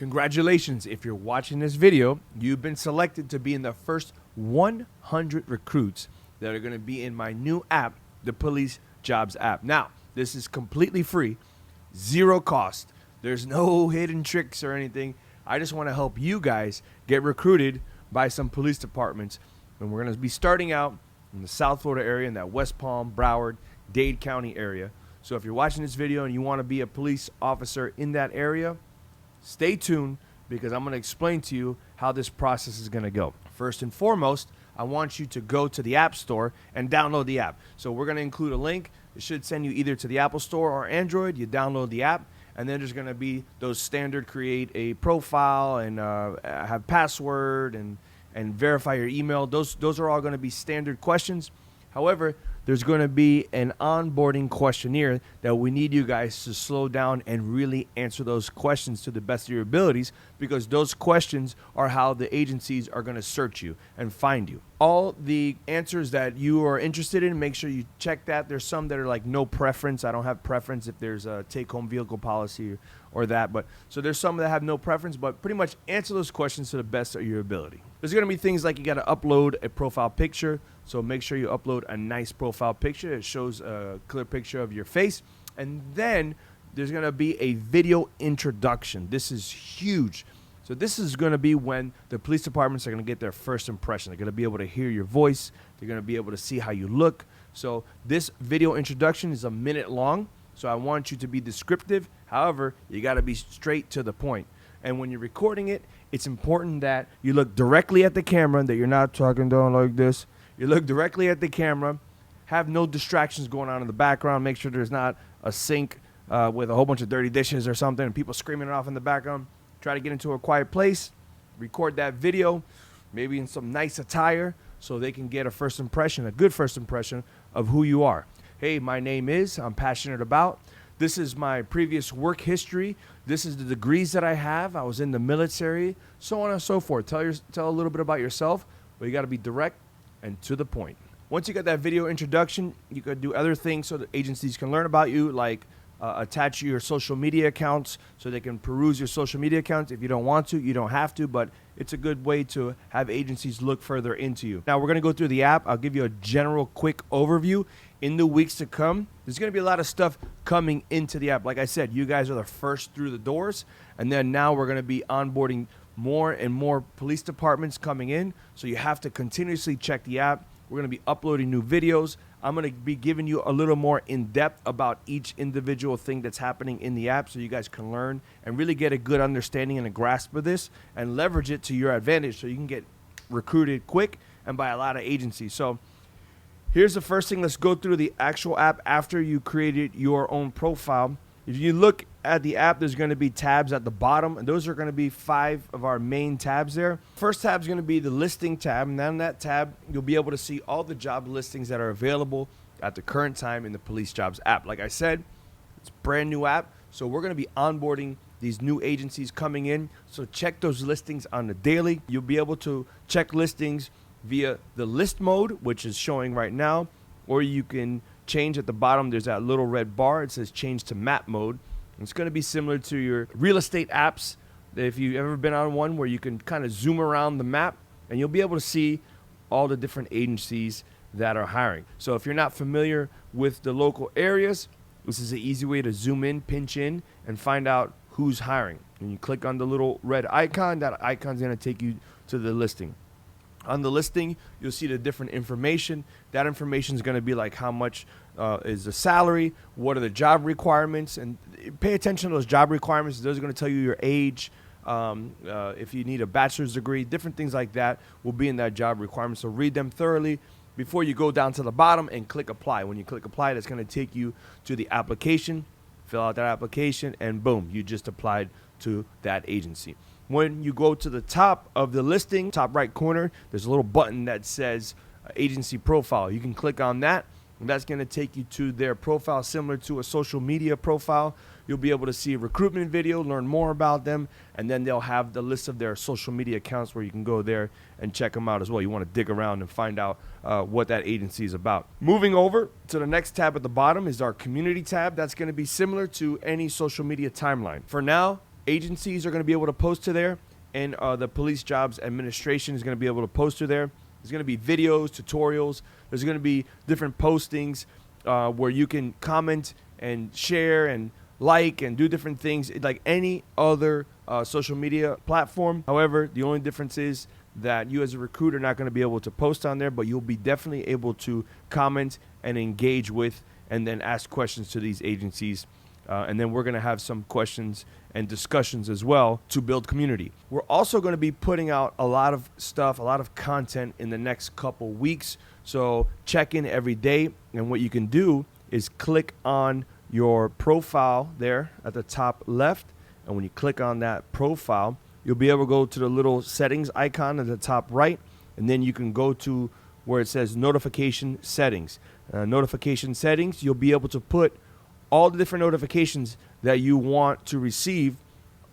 Congratulations, if you're watching this video, you've been selected to be in the first 100 recruits that are going to be in my new app, the Police Jobs app. Now, this is completely free, zero cost. There's no hidden tricks or anything. I just want to help you guys get recruited by some police departments. And we're going to be starting out in the South Florida area, in that West Palm, Broward, Dade County area. So if you're watching this video and you want to be a police officer in that area, stay tuned, because I'm going to explain to you how this process is going to go. First and foremost, I want you to go to the App Store and download the app. So we're going to include a link. It should send you either to the Apple Store or Android. You download the app, and then there's going to be those standard create a profile and have password and verify your email. Those are all going to be standard questions. However, there's going to be an onboarding questionnaire that we need you guys to slow down and really answer those questions to the best of your abilities, because those questions are how the agencies are going to search you and find you. All the answers that you are interested in, make sure you check that. There's some that are like no preference. I don't have preference if there's a take-home vehicle policy or that. But so there's some that have no preference, but pretty much answer those questions to the best of your ability. There's going to be things like you got to upload a profile picture. So make sure you upload a nice profile picture. It shows a clear picture of your face. And then there's going to be a video introduction. This is huge. So this is going to be when the police departments are going to get their first impression. They're going to be able to hear your voice. They're going to be able to see how you look. So this video introduction is a minute long. So I want you to be descriptive. However, you got to be straight to the point. And when you're recording it, it's important that you look directly at the camera, that you're not talking down like this. You look directly at the camera, have no distractions going on in the background. Make sure there's not a sink with a whole bunch of dirty dishes or something and people screaming it off in the background. Try to get into a quiet place, record that video, maybe in some nice attire, so they can get a first impression, a good first impression of who you are. Hey, my name is, I'm passionate about. This is my previous work history. This is the degrees that I have. I was in the military, so on and so forth. Tell a little bit about yourself, but you got to be direct and to the point. Once you got that video introduction, you could do other things so that agencies can learn about you, like attach your social media accounts so they can peruse your social media accounts. If you don't want to, you don't have to, but it's a good way to have agencies look further into you. Now we're going to go through the app. I'll give you a general quick overview. In the weeks to come, there's going to be a lot of stuff coming into the app. Like I said, you guys are the first through the doors, and then now we're going to be onboarding more and more police departments coming in, so you have to continuously check the app. We're going to be uploading new videos. I'm going to be giving you a little more in-depth about each individual thing that's happening in the app, so you guys can learn and really get a good understanding and a grasp of this and leverage it to your advantage so you can get recruited quick and by a lot of agencies. So here's the first thing. Let's go through the actual app after you created your own profile. If you look at the app, there's going to be tabs at the bottom, and those are going to be 5 of our main tabs there. First tab is going to be the listing tab, and on that tab, you'll be able to see all the job listings that are available at the current time in the Police Jobs app. Like I said, it's a brand new app, so we're going to be onboarding these new agencies coming in, so check those listings on the daily. You'll be able to check listings via the list mode, which is showing right now, or you can change at the bottom. There's that little red bar. It says change to map mode. It's going to be similar to your real estate apps. If you've ever been on one where you can kind of zoom around the map, and you'll be able to see all the different agencies that are hiring. So if you're not familiar with the local areas, this is an easy way to zoom in, pinch in, and find out who's hiring. And you click on the little red icon. That icon's going to take you to the listing. On the listing, you'll see the different information. That information is going to be like how much is the salary, what are the job requirements, and pay attention to those job requirements. Those are going to tell you your age, if you need a bachelor's degree, different things like that will be in that job requirement. So read them thoroughly before you go down to the bottom and click apply. When you click apply, that's going to take you to the application. Fill out that application, and boom, you just applied to that agency. When you go to the top of the listing, top right corner, there's a little button that says agency profile. You can click on that, and that's going to take you to their profile, similar to a social media profile. You'll be able to see a recruitment video, learn more about them, and then they'll have the list of their social media accounts where you can go there and check them out as well. You want to dig around and find out what that agency is about. Moving over to the next tab at the bottom is our community tab. That's going to be similar to any social media timeline. For now, agencies are going to be able to post to there, and the Police Jobs Administration is going to be able to post to there. There's going to be videos, tutorials. There's going to be different postings where you can comment and share and like and do different things like any other social media platform. However, the only difference is that you as a recruiter are not going to be able to post on there, but you'll be definitely able to comment and engage with and then ask questions to these agencies. And then we're going to have some questions and discussions as well to build community. We're also going to be putting out a lot of stuff, a lot of content in the next couple weeks. So check in every day. And what you can do is click on your profile there at the top left. And when you click on that profile, you'll be able to go to the little settings icon at the top right. And then you can go to where it says notification settings. Notification settings, you'll be able to put all the different notifications that you want to receive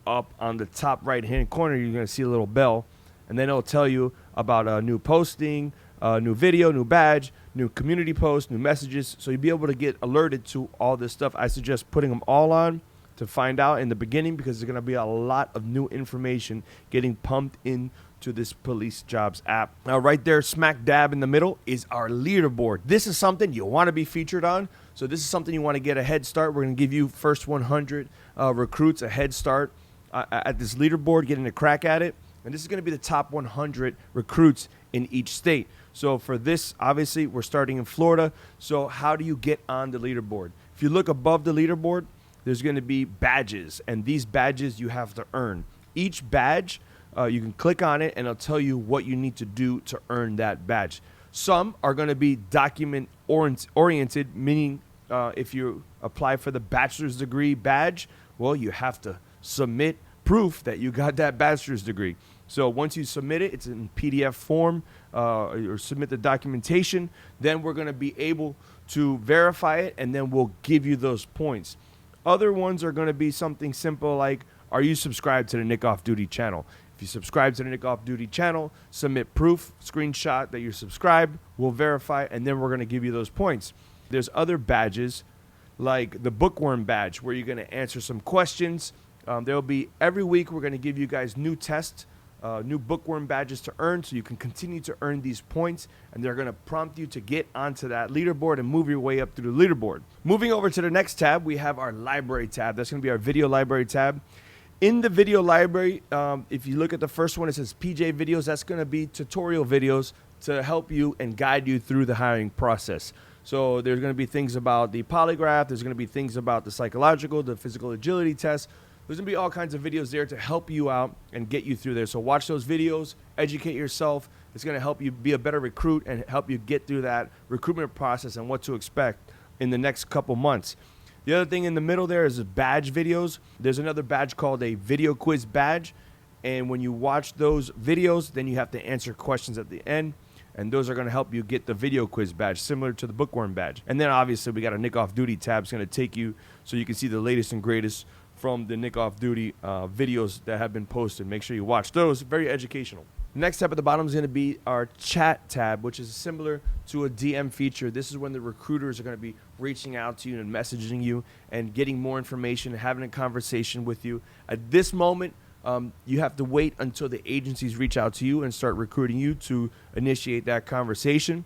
up on the top right hand corner. You're going to see a little bell, and then it'll tell you about a new posting, new video, new badge, new community post, new messages. So you'll be able to get alerted to all this stuff. I suggest putting them all on to find out in the beginning, because there's going to be a lot of new information getting pumped into this Police Jobs app. Now, right there, smack dab in the middle, is our leaderboard. This is something you want to be featured on. So this is something you want to get a head start. We're going to give you first 100 recruits a head start at this leaderboard, getting a crack at it. And this is going to be the top 100 recruits in each state. So for this, obviously, we're starting in Florida. So how do you get on the leaderboard? If you look above the leaderboard, there's going to be badges. And these badges you have to earn. Each badge, you can click on it, and it'll tell you what you need to do to earn that badge. Some are going to be document-oriented, meaning if you apply for the bachelor's degree badge, well, you have to submit proof that you got that bachelor's degree. So once you submit it, it's in PDF form, or submit the documentation, then we're going to be able to verify it, and then we'll give you those points. Other ones are going to be something simple like, are you subscribed to the Nick Off Duty channel? If you subscribe to the Nick Off Duty channel, submit proof, screenshot that you're subscribed, we'll verify, and then we're going to give you those points. There's other badges like the Bookworm badge, where you're going to answer some questions. There'll be every week we're going to give you guys new tests, new Bookworm badges to earn, so you can continue to earn these points, and they're going to prompt you to get onto that leaderboard and move your way up through the leaderboard. Moving over to the next tab, we have our library tab. That's going to be our video library tab. In the video library, if you look at the first one, it says PJ videos. That's going to be tutorial videos to help you and guide you through the hiring process. So there's going to be things about the polygraph. There's going to be things about the psychological, the physical agility test. There's going to be all kinds of videos there to help you out and get you through there. So watch those videos, educate yourself. It's going to help you be a better recruit and help you get through that recruitment process and what to expect in the next couple months. The other thing in the middle there is the badge videos. There's another badge called a video quiz badge. And when you watch those videos, then you have to answer questions at the end. And those are going to help you get the video quiz badge, similar to the Bookworm badge. And then obviously we got a Nick Off Duty tab. It's going to take you so you can see the latest and greatest from the Nick Off Duty videos that have been posted. Make sure you watch those. Very educational. Next tab at the bottom is going to be our chat tab, which is similar to a DM feature. This is when the recruiters are going to be reaching out to you and messaging you and getting more information and having a conversation with you. At this moment, you have to wait until the agencies reach out to you and start recruiting you to initiate that conversation.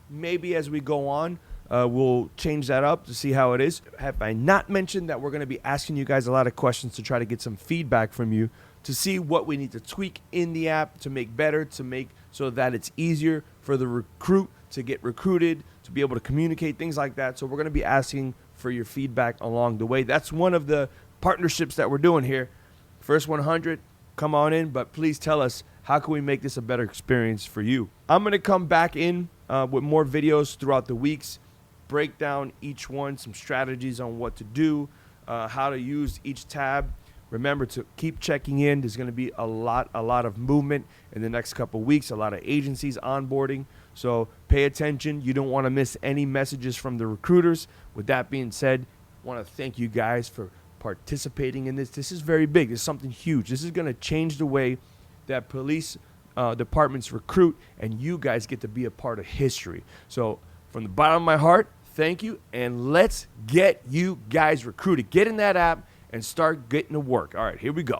Maybe as we go on, we'll change that up to see how it is. Have I not mentioned that we're going to be asking you guys a lot of questions to try to get some feedback from you to see what we need to tweak in the app to make better, to make so that it's easier for the recruit to get recruited, to be able to communicate, things like that. So we're going to be asking for your feedback along the way. That's one of the partnerships that we're doing here. First 100, come on in, but please tell us, how can we make this a better experience for you? I'm going to come back in with more videos throughout the weeks, break down each one, some strategies on what to do, how to use each tab. Remember to keep checking in. There's going to be a lot of movement in the next couple of weeks, a lot of agencies onboarding. So pay attention. You don't want to miss any messages from the recruiters. With that being said, I want to thank you guys for participating in this. This is very big. This is something huge. This is going to change the way that police departments recruit, and you guys get to be a part of history. So from the bottom of my heart, thank you, and let's get you guys recruited. Get in that app and start getting to work. All right, here we go.